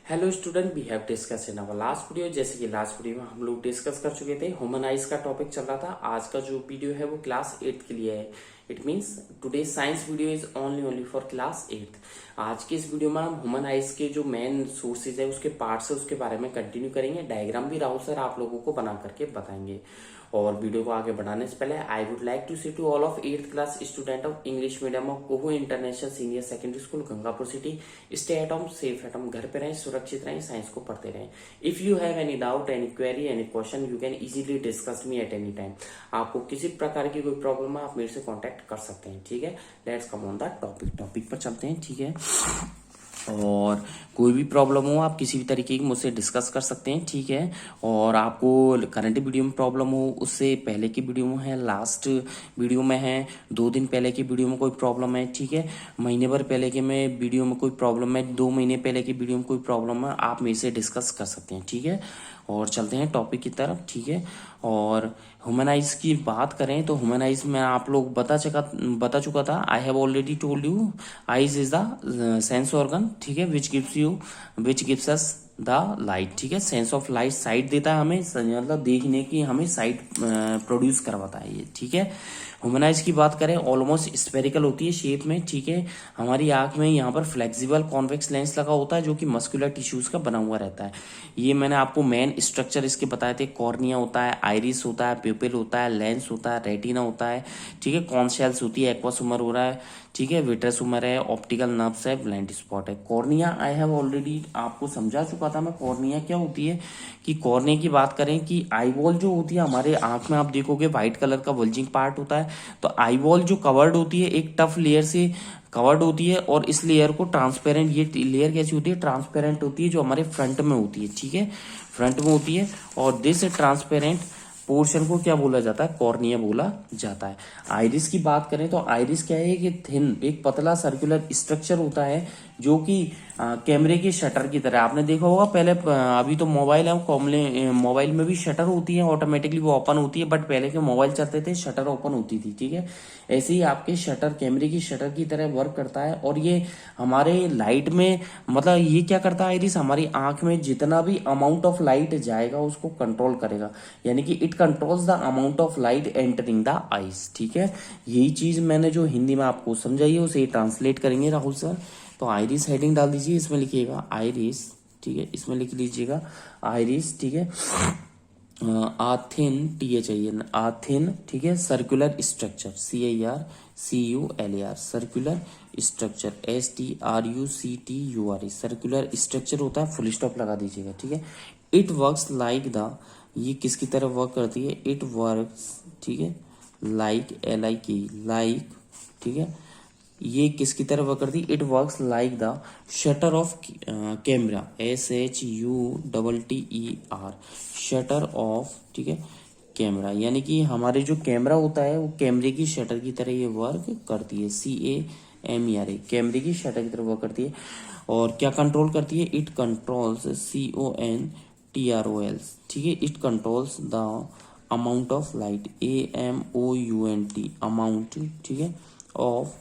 Hello student, we have discuss in our last video. जैसे कि last video में हम लोग डिस्कस कर चुके थे, ह्यूमन आइज का टॉपिक चल रहा था। आज का जो वीडियो है वो क्लास 8 के लिए है। It means today science video is only for class 8। आज के इस वीडियो में हम ह्यूमन आइज के जो मेन सोर्सेज है, उसके पार्ट्स है, उसके बारे में कंटिन्यू करेंगे। डायग्राम भी राहुल सर आप लोगों को बना करके बताएंगे। और वीडियो को आगे बढ़ाने से पहले I would like to say to all of 8th class student of English medium of कोहो international senior secondary school Gangapur city, stay at home, safe at home, घर पे रहें, सुरक्षित रहें, साइंस को पढ़ते रहें। If you have any doubt, any query, any question, you can easily discuss me at any time. आपको किसी प्रकार की कोई प्रॉब्लम है, आप मेरे से कॉन्टेक्ट कर सकते हैं। ठीक है, let's come on the topic पर चलते हैं। ठीक है, और कोई भी प्रॉब्लम हो आप किसी भी तरीके की मुझसे डिस्कस कर सकते हैं। ठीक है, और आपको करंट वीडियो में प्रॉब्लम हो, उससे पहले की वीडियो में है, लास्ट वीडियो में है, 2 दिन पहले की वीडियो में कोई प्रॉब्लम है, ठीक है, महीने भर पहले के में वीडियो में कोई प्रॉब्लम है, 2 महीने पहले की वीडियो में कोई प्रॉब्लम है, आप मेरे से डिस्कस कर सकते हैं। ठीक है, और चलते हैं टॉपिक की तरफ। ठीक है, और ह्यूमन आइज की बात करें तो ह्यूमन आइज में आप लोग बता चुका था। I have already told you eyes is the sense organ, ठीक है, which gives us the light. ठीक है, सेंस ऑफ लाइट, साइट देता है हमें, मतलब देखने की हमें साइट प्रोड्यूस करवाता है ये। ठीक है, ह्यूमन आइज की बात करें ऑलमोस्ट स्फेरिकल होती है शेप में। ठीक है, हमारी आंख में यहाँ पर फ्लेक्सिबल कॉन्वेक्स लेंस लगा होता है जो कि मस्कुलर टिश्यूज का बना हुआ रहता है। ये मैंने आपको मेन स्ट्रक्चर इसके बताए थे। कॉर्निया होता है, आइरिस होता है, प्यूपिल होता है, लेंस होता है, रेटिना होता है, ठीक है, कॉन शेल्स होती है, एक्वस उमर हो रहा है, ठीक है, विट्रस उमर है, ऑप्टिकल नर्व्स है, ब्लाइंड स्पॉट है। कॉर्निया आई हैव ऑलरेडी आपको समझा चुका था मैं। कॉर्निया क्या होती है कि कॉर्निया की बात करें कि आईबॉल जो होती है हमारे आंख में, आप देखोगे व्हाइट कलर का वल्जिंग पार्ट होता है। तो आईबॉल जो कवर्ड होती है एक टफ लेयर से कवर्ड होती है, और इस लेयर को ट्रांसपेरेंट, ये लेयर कैसी होती है, ट्रांसपेरेंट होती है, जो हमारे फ्रंट में होती है। ठीक है, फ्रंट में होती है, और दिस ट्रांसपेरेंट पोर्शन को क्या बोला जाता है, कॉर्निया बोला जाता है। आइरिस की बात करें तो आइरिस क्या है कि थिन, एक पतला सर्कुलर स्ट्रक्चर होता है जो कि कैमरे के शटर की तरह आपने देखा होगा पहले। अभी तो मोबाइल है, मोबाइल में भी शटर होती है, ऑटोमेटिकली वो ओपन होती है, बट पहले के मोबाइल चलते थे शटर ओपन होती थी। ठीक है, ऐसे ही आपके शटर कैमरे की शटर की तरह वर्क करता है। और ये हमारे लाइट में, मतलब ये क्या करता है आइरिस, हमारी आंख में जितना भी अमाउंट ऑफ लाइट जाएगा उसको कंट्रोल करेगा, यानी कि it controls the amount of light entering the eyes. ठीक है, यही चीज मैंने जो हिंदी में आपको समझाई है उसे ट्रांसलेट करेंगे राहुल सर। तो आइरिस हेडिंग डाल दीजिए, इसमें लिखिएगा आइरिस। ठीक है, इसमें लिख लीजिएगा आइरिस। ठीक है, आथिन, टी एच आई एन, आथिन, ठीक है, circular structure, CIRCULAR, circular structure, STRUCTURE, circular structure होता है, फुल स्टॉप लगा दीजिएगा। ठीक है, इट वर्क्स लाइक द, ये किसकी तरह वर्क करती है, इट वर्क्स, ठीक है, लाइक, LIK, लाइक, ठीक है, ये किसकी तरह वर्क करती है, it works like the shutter of camera, SHUTTER, shutter of, ठीक है, कैमरा, यानी कि हमारे जो कैमरा होता है वो कैमरे की शटर की तरह ये वर्क करती है। CAMERA, कैमरे की शटर की तरह वर्क करती है। और क्या कंट्रोल करती है, इट कंट्रोल्स, CONTROL, ठीक है, it controls the amount of light, AMOUNT, amount, ठीक है, ऑफ,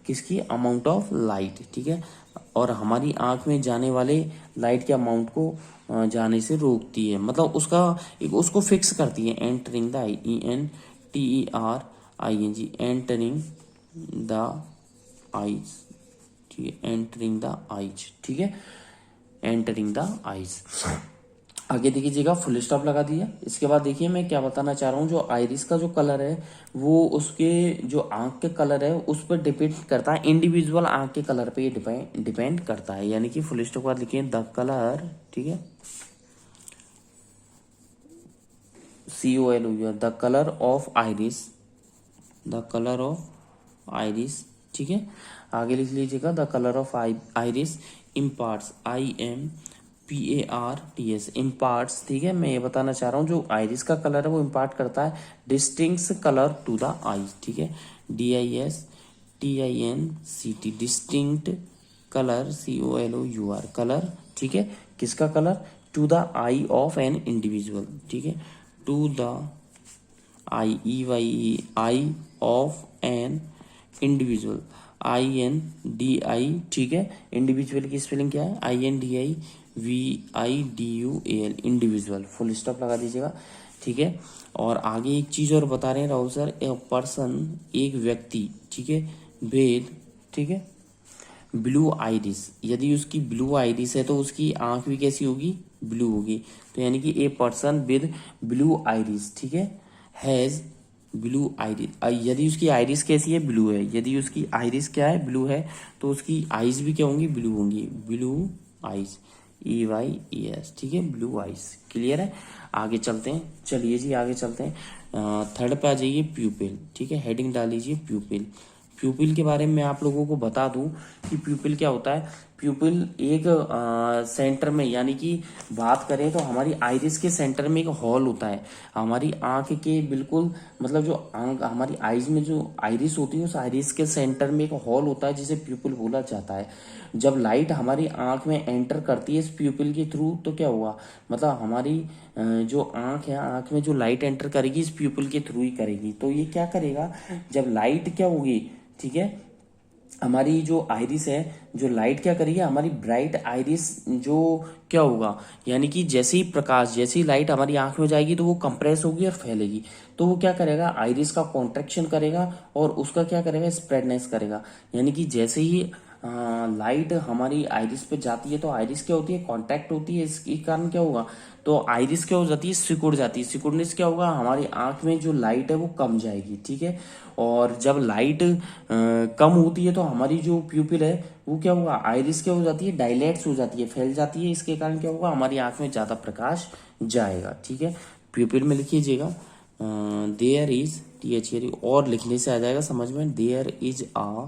किसकी, अमाउंट ऑफ लाइट। ठीक है, और हमारी आंख में जाने वाले लाइट के अमाउंट को जाने से रोकती है, मतलब उसको फिक्स करती है। Entering the I, ENTERING, entering the eyes, ठीक है, एंटरिंग द आइज, ठीक है, एंटरिंग द आइज। आगे देखिएगा, फुल स्टॉप लगा दिया। इसके बाद देखिए मैं क्या बताना चाह रहा हूँ, जो आइरिस का जो कलर है वो उसके जो आंख के कलर है उस पर डिपेंड करता है, इंडिविजुअल आंख के कलर पे ये डिपेंड करता है। यानी कि फुल स्टॉप के बाद लिखिए द कलर, ठीक है, COLOUR, the colour of iris, the colour of iris, ठीक है। आगे लिख लीजिएगा the colour of iris imparts, IMPARTS, imparts, ठीक है। मैं ये बताना चाह रहा हूँ जो आइरिस का कलर है वो इम्पार्ट करता है distinct colour to the eyes, ठीक है, DISTINCT, distinct colour, COLOUR, colour, ठीक है, किसका colour, to the eye of an individual, ठीक है, to the eye, EYE, eye of an individual. INDI, ठीक है। इंडिविजुअल की स्पेलिंग क्या है? INDIVIDUAL, इंडिविजुअल, फुल स्टॉप लगा दीजिएगा, ठीक है। और आगे एक चीज और बता रहे हैं राहुल सर, ए पर्सन, एक व्यक्ति, ठीक है, विद, ठीक है, ब्लू आइरिस, यदि उसकी ब्लू आइरिस है तो उसकी आंख भी कैसी होगी? ब्लू होगी। तो यानी कि a person with blue iris, ठीक है, हैज ब्लू आइरिस, यदि उसकी आइरिस कैसी है? ब्लू है। यदि उसकी आइरिस क्या है? ब्लू है, तो उसकी आईज भी क्या होंगी? ब्लू होंगी, ब्लू आइज, EYES, ठीक है, ब्लू आइज। क्लियर है? आगे चलते हैं, चलिए जी आगे चलते हैं। थर्ड पे आ जाइए, प्यूपिल, ठीक है, हेडिंग डाल लीजिए प्यूपिल। प्यूपिल के बारे में मैं आप लोगों को बता दूं कि प्यूपिल क्या होता है। प्यूपिल एक सेंटर में, यानी कि बात करें तो हमारी आइरिस के सेंटर में एक हॉल होता है। हमारी आंख के बिल्कुल, मतलब जो आंख, हमारी आइज में जो आइरिस होती है, उस आइरिस के सेंटर में एक हॉल होता है जिसे प्यूपिल बोला जाता है। जब लाइट हमारी आंख में एंटर करती है इस प्यूपिल के थ्रू, तो क्या हुआ, मतलब हमारी जो आंख है, आंख में जो लाइट एंटर करेगी इस प्यूपिल के थ्रू ही करेगी। तो ये क्या करेगा, जब लाइट क्या होगी, ठीक है, हमारी जो आइरिस है, जो लाइट क्या करेगी, हमारी ब्राइट आइरिस जो क्या होगा, यानी कि जैसे ही प्रकाश, जैसे ही लाइट हमारी आंख में जाएगी तो वो कंप्रेस होगी और फैलेगी। तो वो क्या करेगा, आइरिस का कॉन्ट्रेक्शन करेगा और उसका क्या करेगा, स्प्रेडनेस करेगा। यानी कि जैसे ही लाइट हमारी आइरिस पे जाती है तो आइरिस क्या होती है, कांटेक्ट होती है, इसके कारण क्या होगा, तो आइरिस क्या हो जाती है, सिकुड़ जाती है। सिकुड़ने से क्या होगा, हमारी आंख में जो लाइट है वो कम जाएगी, ठीक है। और जब लाइट कम होती है तो हमारी जो प्यूपिल है वो क्या होगा, आइरिस क्या हो जाती है, डायलेट्स हो जाती है, फैल जाती है। इसके कारण क्या होगा, हमारी आंख में ज्यादा प्रकाश जाएगा, ठीक है। प्यूपिल में लिखिएगा देयर इज, THERE, और लिखने से आ जाएगा समझ में, देयर इज आ,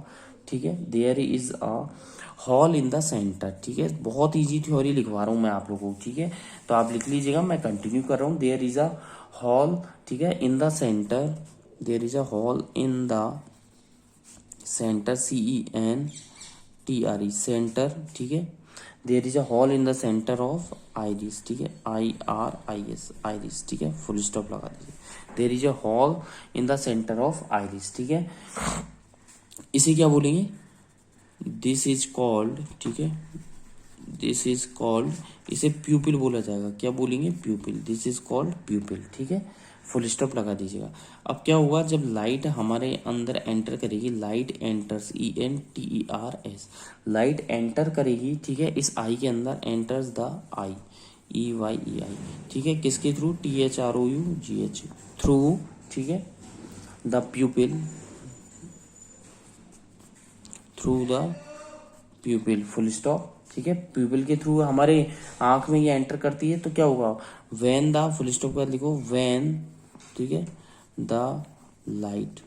ठीक है, there is a hole in the centre, ठीक है। बहुत इजी थ्योरी लिखवा रहा हूँ मैं आप लोगों को, ठीक है। तो आप लिख लीजिएगा, मैं कंटिन्यू कर रहा हूँ। देयर इज अ हॉल, ठीक है, in the centre, there is a hole in the centre, CENTRE, centre, ठीक है। There is a hole in the centre of iris, ठीक है, IRIS, आइरिस, ठीक है, फुल स्टॉप लगा दीजिए। There is a hole in the centre of iris, ठीक है। इसे क्या बोलेंगे, दिस इज कॉल्ड, ठीक है, दिस इज कॉल्ड, इसे प्यूपिल बोला जाएगा। क्या बोलेंगे, प्यूपिल, दिस इज कॉल्ड प्यूपिल, ठीक है, फुल स्टॉप लगा दीजिएगा। अब क्या हुआ, जब लाइट हमारे अंदर एंटर करेगी, light enters, ENTERS, light enter करेगी, ठीक है, इस आई के अंदर, एंटर्स द आई, EYEI, ठीक है, किसके थ्रू, THROUGH, थ्रू, ठीक है, the प्यूपिल, through the pupil, full stop, ठीक है। प्यूपिल के थ्रू हमारे आंख में ये एंटर करती है तो क्या होगा, व्हेन द, फुल स्टॉप के बाद लिखो व्हेन, ठीक है, the light,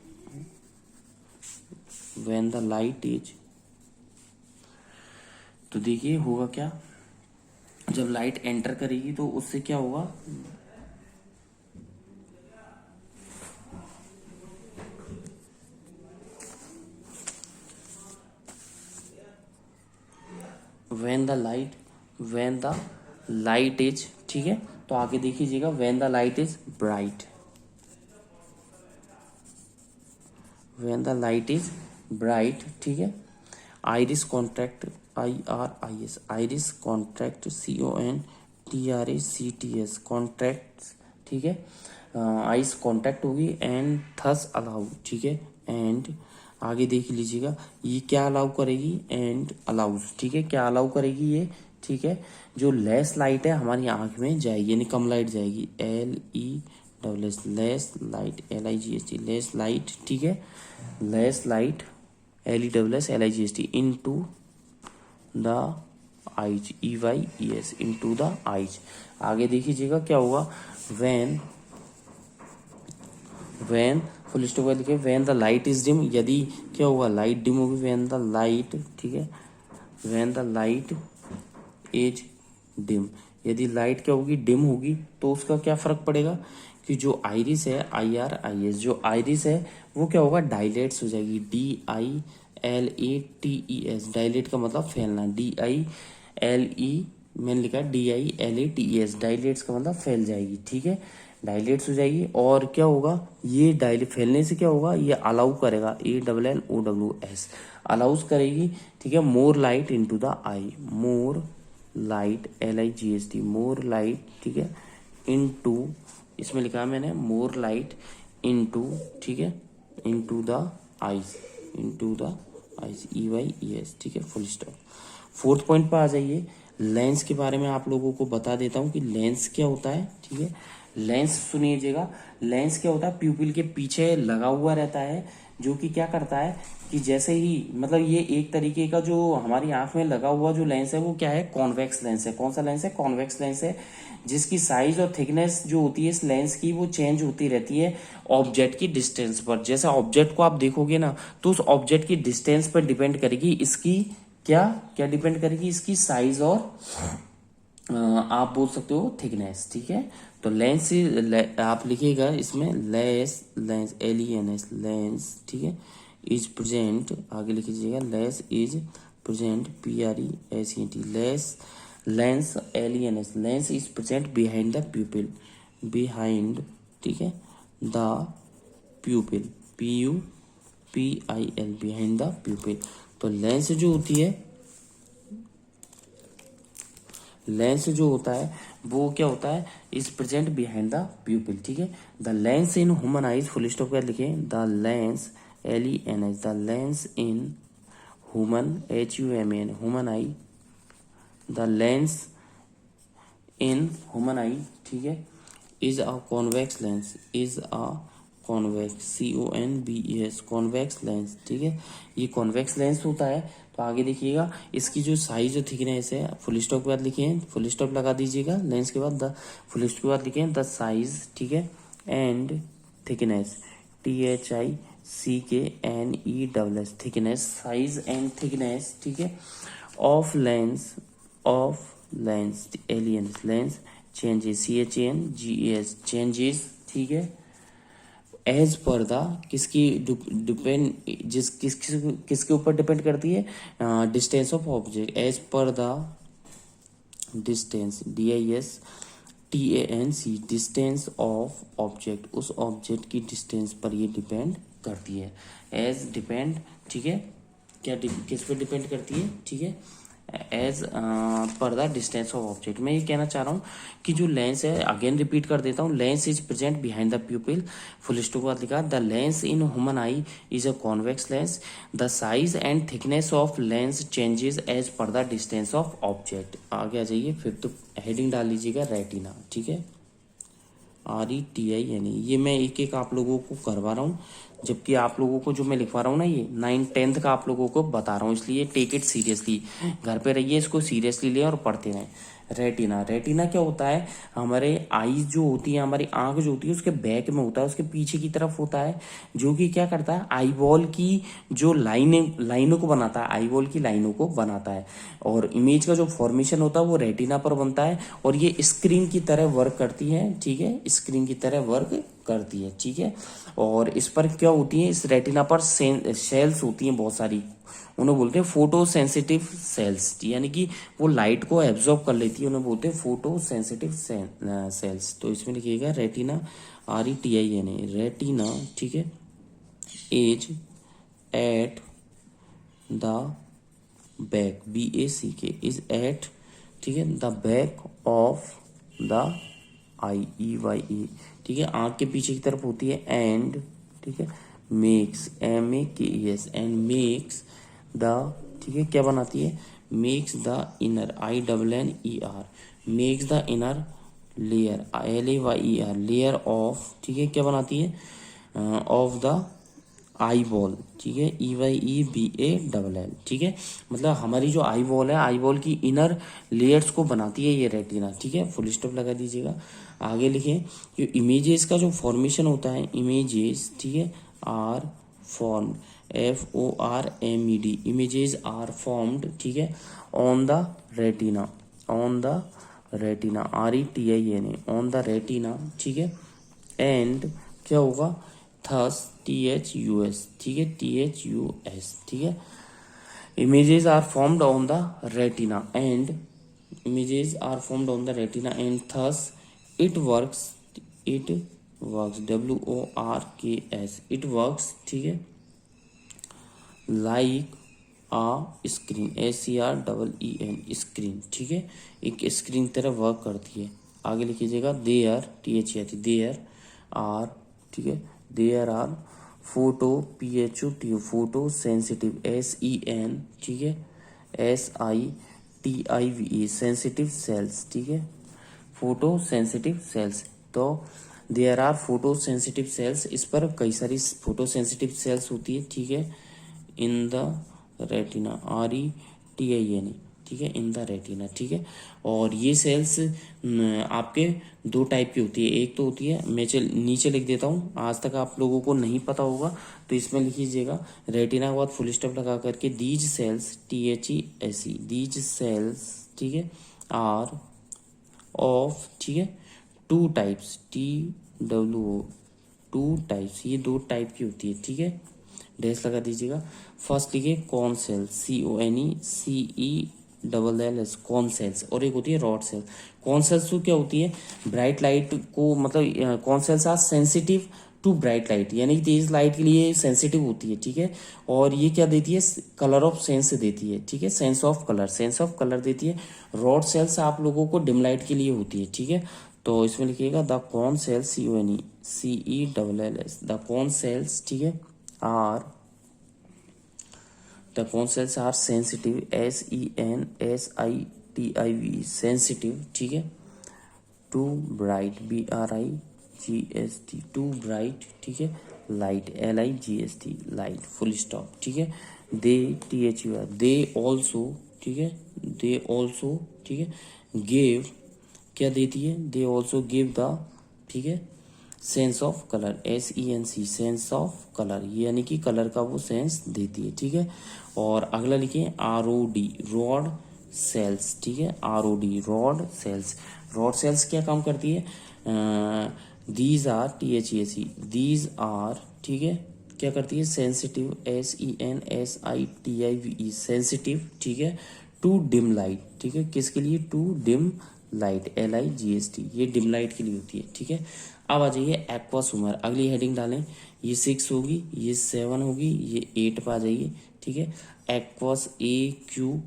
when the light is, तो देखिए होगा क्या, जब लाइट एंटर करेगी तो उससे क्या होगा, व्हेन द लाइट इज, ठीक है। तो आगे देखिएगा, when the light is bright, when the light is bright, ठीक है, iris contract, IRIS, iris contract, CONTRACTS, contract, ठीक है, आइस कॉन्टैक्ट होगी, एंड थस अलाउ, ठीक है, एंड आगे देख लीजिएगा, ये क्या अलाउ करेगी, एंड अलाउज, ठीक है, क्या अलाउ करेगी ये, ठीक है, जो लेस लाइट है हमारी आंख में जाएगी, यानी कम लाइट जाएगी, LESS, less light, LIGHT, less light, ठीक है, less light, LESS into the eyes, EYES, into the eyes. आगे देखिएगा क्या होगा, व्हेन फुल स्टॉप लिखे, when the light is dim, यदि क्या होगा, लाइट डिम होगी, व्हेन द लाइट, ठीक है, when the light is dim, यदि लाइट क्या होगी, डिम होगी, तो उसका क्या फर्क पड़ेगा, कि जो आइरिस है, IRIS, जो आइरिस है वो क्या होगा, डायलेट्स हो जाएगी, DILATES, डायलेट का मतलब फैलना, DILE, मैंने लिखा DILATES, डायलेट्स का मतलब फैल जाएगी, ठीक है। डायलेट्स हो जाएगी और क्या होगा, ये डायलेट फैलने से क्या होगा, ये अलाउ करेगा, ALLOWS अलाउज करेगी, ठीक है, मोर light into the I, more light LIGHT, more light, ठीक है, इनटू, इसमें लिखा है मैंने मोर लाइट इनटू, ठीक है, into the eyes, into the eyes, EYES, ठीक है, फुल स्टॉप। फोर्थ पॉइंट पर आ जाइए, लेंस के बारे में आप लोगों को बता देता हूँ कि लेंस क्या होता है, ठीक है। लेंस सुनिएगा, लेंस क्या होता है, प्यूपिल के पीछे लगा हुआ रहता है, जो कि क्या करता है कि जैसे ही, मतलब ये एक तरीके का जो हमारी आंख में लगा हुआ जो लेंस है वो क्या है, कॉन्वेक्स लेंस है। कौन सा लेंस है, कॉन्वेक्स लेंस है, जिसकी साइज और थिकनेस जो होती है इस लेंस की वो चेंज होती रहती है ऑब्जेक्ट की डिस्टेंस पर। जैसे ऑब्जेक्ट को आप देखोगे ना तो उस ऑब्जेक्ट की डिस्टेंस पर डिपेंड करेगी इसकी क्या क्या डिपेंड करेगी, इसकी साइज और आप बोल सकते हो थिकनेस, ठीक है। तो लेंस आप लिखिएगा इसमें लेंस, लेंस LENS, लेंस, ठीक है, इज प्रेजेंट, आगे लिख लीजिएगा, lens is present PRESENT, lens, lens LENS, lens is present behind the प्यूपिल, behind, ठीक है, द प्यूपिल, PUPIL, बिहाइंड द प्यूपिल। तो लेंस जो होती है, लेंस जो होता है वो क्या होता है, इज प्रेजेंट बिहाइंड द प्यूपिल, ठीक है। The lens in human eyes, full stop कर लिखे, the lens LENS, the lens in human HUMAN, human I, the lens in human आई, ठीक है, is a convex lens, is a convex, CONVES, convex lens, ठीक है, ये convex lens होता है। तो आगे देखिएगा, इसकी जो साइज और थिकनेस है, फुल स्टॉप के बाद लिखिए, फुल स्टॉप लगा दीजिएगा, लेंस के बाद द, फुल स्टॉप के बाद लिखिए द साइज, ठीक है, and thickness, THICKNESS, thickness, size and thickness, ठीक है, of lens, of lens LENS, lens changes, CHANGES, changes, ठीक है, एज पर द, किसकी डिपेंड, किसके ऊपर डिपेंड करती है, distance of object, as per the distance, DISTANC, distance of object, उस ऑब्जेक्ट की डिस्टेंस पर ये डिपेंड करती है, एज डिपेंड, ठीक है, क्या किस पर डिपेंड करती है, ठीक है, as per the distance of object. मैं ये कहना चाह रहा हूँ कि जो लेंस है, अगेन रिपीट कर देता हूँ, lens is present behind the pupil, full stop बाद लिखा, the lens in human eye is a convex lens, the size and thickness of lens changes as per the distance of object. आगे आ जाइए, fifth heading डाल लीजिएगा retina, ठीक है, RETINA। ये मैं एक एक आप लोगों को करवा रहा हूँ, जबकि आप लोगों को जो मैं लिखवा रहा हूँ ना, ये 9th-10th का आप लोगों को बता रहा हूँ, इसलिए टेक इट सीरियसली, घर पे रहिए, इसको सीरियसली लें और पढ़ते रहें। रेटिना, रेटिना क्या होता है, हमारे आईज जो होती है, हमारी आंख जो होती है उसके बैक में होता है, उसके पीछे की तरफ होता है, जो कि क्या करता है, आई बॉल की जो लाइनों को बनाता है, आई बॉल की लाइनों को बनाता है, और इमेज का जो फॉर्मेशन होता है वो रेटिना पर बनता है, और ये स्क्रीन की तरह वर्क करती है, ठीक है, स्क्रीन की तरह वर्क करती है, ठीक है। और इस पर क्या होती है, इस रेटिना पर सेल्स होती हैं बहुत सारी, उन्हें बोलते हैं फोटो सेंसिटिव सेल्स, यानी कि वो लाइट को एब्जॉर्ब कर लेती है, उन्हें बोलते हैं फोटो सेंसिटिव सेल्स। तो इसमें लिखिएगा रेटिना, RETINA, रेटिना, ठीक है, as at the back, BACK, is at, ठीक है, the back of the eye, EYE, ठीक है, आंख के पीछे की तरफ होती है, एंड, ठीक है, makes, MAKES, and makes the, ठीक है, क्या बनाती है, makes the inner, INNER, makes the inner layer, LAYER, layer of, ठीक है, क्या बनाती है, ऑफ द आई बॉल, ठीक है, EYEBALL, ठीक है, मतलब हमारी जो आई बॉल है, आई बॉल की इनर लेयर्स को बनाती है ये रेटिना, ठीक है, फुल स्टॉप लगा दीजिएगा। आगे लिखें, जो इमेजेस का जो फॉर्मेशन होता है, इमेजेस, ठीक है, are formed, FORMED, images are formed, ठीक है, on the retina, on the retina, RETINA, on the retina, ठीक है, एंड क्या होगा, थस, THUS, ठीक है, THUS, ठीक है, images are formed on the retina and images are formed on the retina and thus it works it works, WORKS, it works, ठीक है, लाइक आ स्क्रीन, SCREEN, स्क्रीन, ठीक है, एक स्क्रीन तरह वर्क करती है। आगे लिख लीजिएगा देयर, TH आती, देयर आर, ठीक है, there are photo, PHOTO, photo sensitive, SEN, ठीक है, SITIVE, सेंसिटिव सेल्स, ठीक है, फोटो सेंसिटिव सेल्स। तो there are photo sensitive cells, इस पर कई सारी फोटो सेंसिटिव सेल्स होती है, ठीक है, इन द रेटिना, RETINA, ठीक है, इन द रेटिना, ठीक है। और ये सेल्स आपके दो टाइप की होती है। एक तो होती है, मैं नीचे लिख देता हूँ, आज तक आप लोगों को नहीं पता होगा तो इसमें लिख लीजिएगा रेटिना के बाद फुल स्टॉप लगा करके, these cells, THESE, these cells, ठीक है, आर ऑफ, ठीक है, two types, TWO, two types, ये दो टाइप की होती है, ठीक है, डैश लगा दीजिएगा। फर्स्ट लिखिए cone cell, CONECELLS, cone cells, और एक होती है रॉड सेल। कॉन सेल्स तो क्या होती है, ब्राइट लाइट को, मतलब cone cells are sensitive to bright light, यानी कि तेज लाइट के लिए सेंसिटिव होती है, ठीक है। और ये क्या देती है, कलर ऑफ सेंस देती है, ठीक है, सेंस ऑफ कलर देती है। रॉड सेल्स आप लोगों को डिम लाइट के लिए होती है, ठीक है। तो इसमें लिखिएगा the cone cells, CONECELLS, the cone cells, ठीक है, are, the cone cells are sensitive, SENSITIVE, sensitive, ठीक है, to bright, BRIGST, to bright, ठीक है, light, LIGST, light, full stop, ठीक है। दे, THUR, दे ऑल्सो, ठीक है, दे ऑल्सो, ठीक है, गिव, क्या देती है, दे ऑल्सो गिव द, ठीक है, sense of colour, SENC, sense of colour, यानी कि कलर का वो सेंस देती है, ठीक है। और अगला लिखिए ROD, रॉड सेल्स, ठीक है, ROD, rod cells. Rod cells क्या काम करती है, these are, THESE, these are, ठीक है, क्या करती है, सेंसिटिव, SENSITIVE, सेंसिटिव, ठीक है, टू डिम लाइट, ठीक है, किसके लिए, टू डिम लाइट, LIGST, ये डिम लाइट के लिए होती है, ठीक है। अब आ जाइए एक्वस ह्यूमर, अगली हेडिंग डालें, ये 6 होगी, ये 7 होगी, ये 8 पे आ जाइए, ठीक है। Aqueous, AQUEOUS,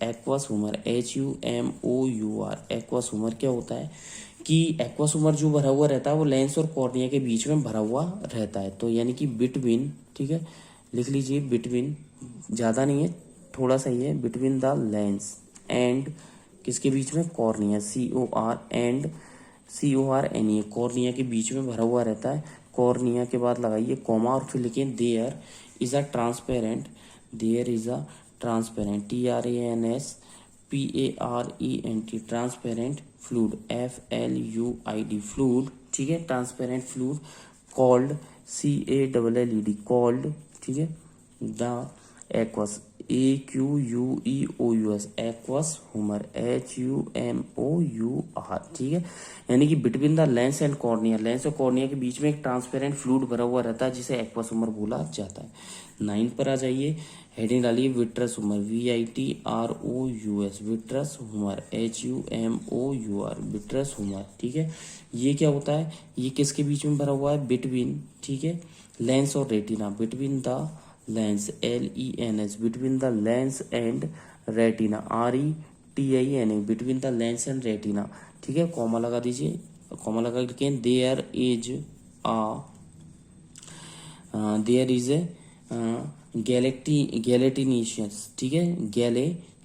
aqueous humour, HUMOUR, aqueous humour क्या होता है कि एक्वस ह्यूमर जो भरा हुआ रहता है वो लेंस और कॉर्निया के बीच में भरा हुआ रहता है, तो यानी कि बिटवीन, ठीक है, लिख लीजिए बिटवीन, ज्यादा नहीं है, थोड़ा सा ही है, बिटवीन द लेंस एंड, किसके बीच में, कॉर्निया, CORNEA, कॉर्निया के बीच में भरा हुआ रहता है। कॉर्निया के बाद लगाइए कॉमा और फिर लिखिए there is a transparent, there is a transparent, TRANSPARENT, transparent fluid, FLUID, fluid, ठीक है, transparent fluid, called, CALLED, called, ठीक है, the aqueous, AQUEOUS, aqueous humour, HUMOUR, ठीक है, यानी कि between the lens and cornea, lens और कॉर्निया के बीच में एक ट्रांसपेरेंट फ्लूइड भरा हुआ रहता है जिसे एक्वस ह्यूमर बोला जाता है। 9 पर आ जाइए, हेडिंग डालिए vitreous humour, VITROUS, vitreous humour, HUMOUR, vitreous humour, ठीक है। ये क्या होता है, ये किसके बीच में भरा हुआ है, बिटवीन, ठीक है, लेंस और retina, between the lens, LENS, between the lens and retina, RETINA, between the lens and retina, ठीक है। कॉमा लगा दीजिए, कॉमा लगा के देयर इज ए गैलेटिनिशियस, ठीक है,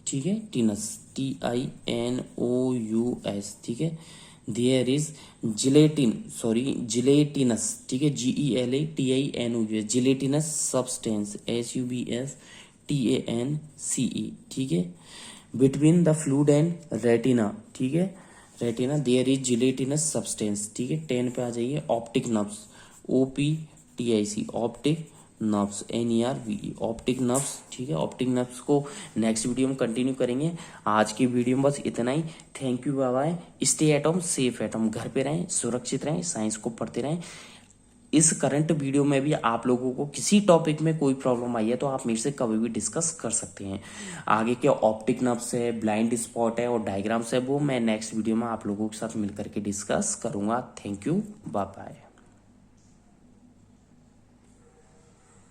ठीक है, टिनस, TINOUS, ठीक है। देयर इज जिलेटिनस, ठीक है, GELATINOUS, जिलेटिनस सब्सटेंस, SUBSTANCE, ठीक है, between the fluid and retina, ठीक है, retina, there is gelatinous substance, ठीक है। 10 पे आ जाइए, optic nerves, OPTIC, optic nerves, NERVE, optic nerves, ठीक है। ऑप्टिक नर्व्स को नेक्स्ट वीडियो में कंटिन्यू करेंगे। आज की वीडियो में बस इतना ही। Thank you, bye bye. Stay at home, safe at home, घर पे रहें, सुरक्षित रहें, साइंस को पढ़ते रहें। इस करंट वीडियो में भी आप लोगों को किसी टॉपिक में कोई प्रॉब्लम आई है तो आप मेरे से कभी भी डिस्कस कर सकते हैं। आगे के ऑप्टिक नर्व्स है, ब्लाइंड स्पॉट है और डायग्राम्स है, वो मैं नेक्स्ट वीडियो में आप लोगों के साथ मिलकर के डिस्कस करूंगा। Thank you, bye bye.